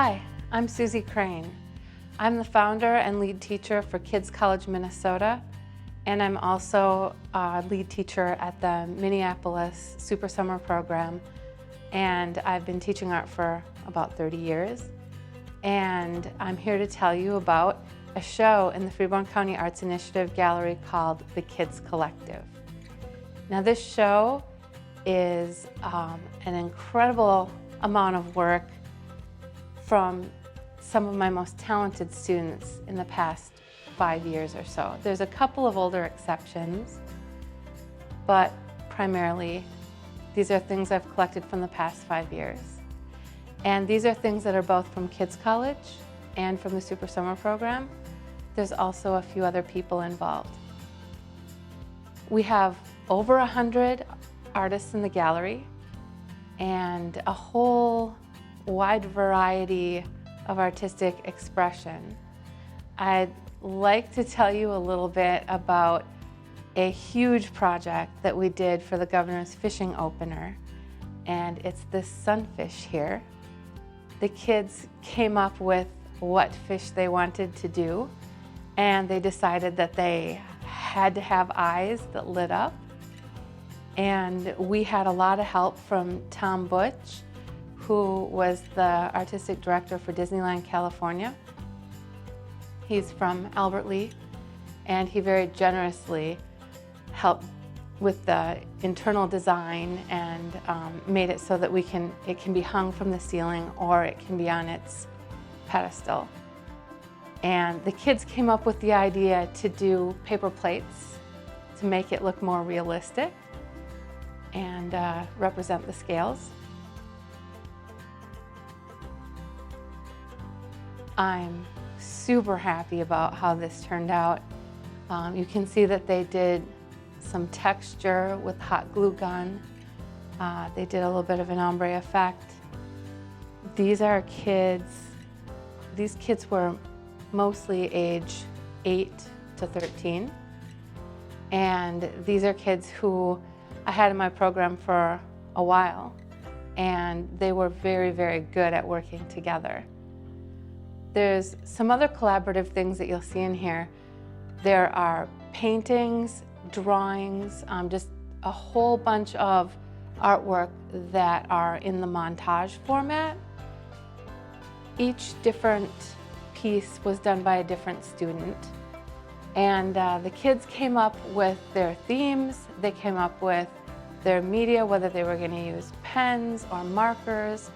Hi, I'm Susanne Crane. I'm the founder and lead teacher for Kids College Minnesota, and I'm also a lead teacher at the Minneapolis Super Summer Program, and I've been teaching art for about 30 years. And I'm here to tell you about a show in the Freeborn County Arts Initiative Gallery called The Kids Collective. Now this show is an incredible amount of work from some of my most talented students in the past 5 years or so. There's a couple of older exceptions, but primarily these are things I've collected from the past 5 years. And these are things that are both from Kids College and from the Super Summer Program. There's also a few other people involved. We have over 100 artists in the gallery and a whole wide variety of artistic expression. I'd like to tell you a little bit about a huge project that we did for the governor's fishing opener, and it's this sunfish here. The kids came up with what fish they wanted to do, and they decided that they had to have eyes that lit up. And we had a lot of help from Tom Butch, who was the artistic director for Disneyland California. He's from Albert Lea, and he very generously helped with the internal design and made it so that it can be hung from the ceiling or it can be on its pedestal. And the kids came up with the idea to do paper plates to make it look more realistic and represent the scales. I'm super happy about how this turned out. You can see that they did some texture with hot glue gun. They did a little bit of an ombre effect. These are kids. These kids were mostly age 8 to 13. And these are kids who I had in my program for a while. And they were very, very good at working together. There's some other collaborative things that you'll see in here. There are paintings, drawings, just a whole bunch of artwork that are in the montage format. Each different piece was done by a different student. And the kids came up with their themes, they came up with their media, whether they were going to use pens or markers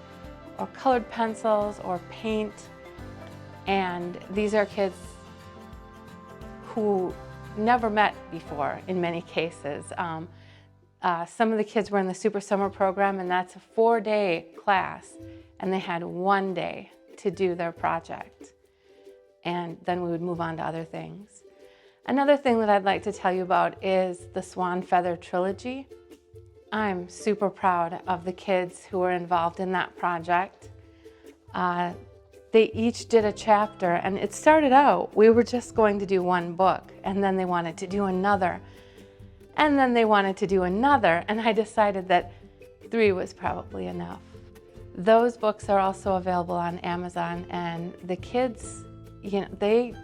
or colored pencils or paint. And these are kids who never met before in many cases. Some of the kids were in the Super Summer Program, and that's a 4-day class, and they had 1 day to do their project. And then we would move on to other things. Another thing that I'd like to tell you about is the Swan Feather Trilogy. I'm super proud of the kids who were involved in that project. They each did a chapter, and it started out, we were just going to do one book, and then they wanted to do another, and then they wanted to do another, and I decided that 3 was probably enough. Those books are also available on Amazon, and the kids, they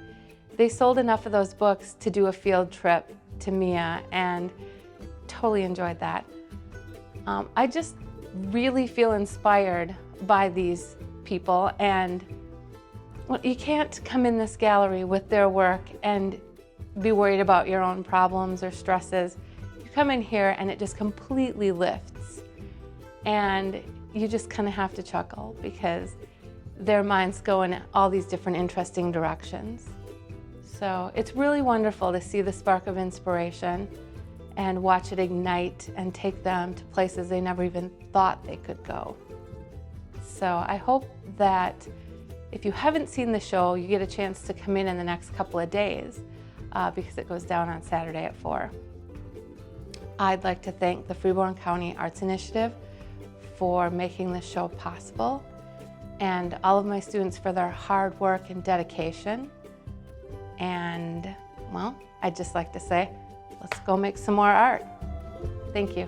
sold enough of those books to do a field trip to Mia, and totally enjoyed that. I just really feel inspired by these people, and well, you can't come in this gallery with their work and be worried about your own problems or stresses. You come in here and it just completely lifts, and you just kind of have to chuckle because their minds go in all these different interesting directions. So it's really wonderful to see the spark of inspiration and watch it ignite and take them to places they never even thought they could go. So I hope that if you haven't seen the show, you get a chance to come in the next couple of days because it goes down on Saturday at 4. I'd like to thank the Freeborn County Arts Initiative for making this show possible, and all of my students for their hard work and dedication. And, well, I'd just like to say, let's go make some more art. Thank you.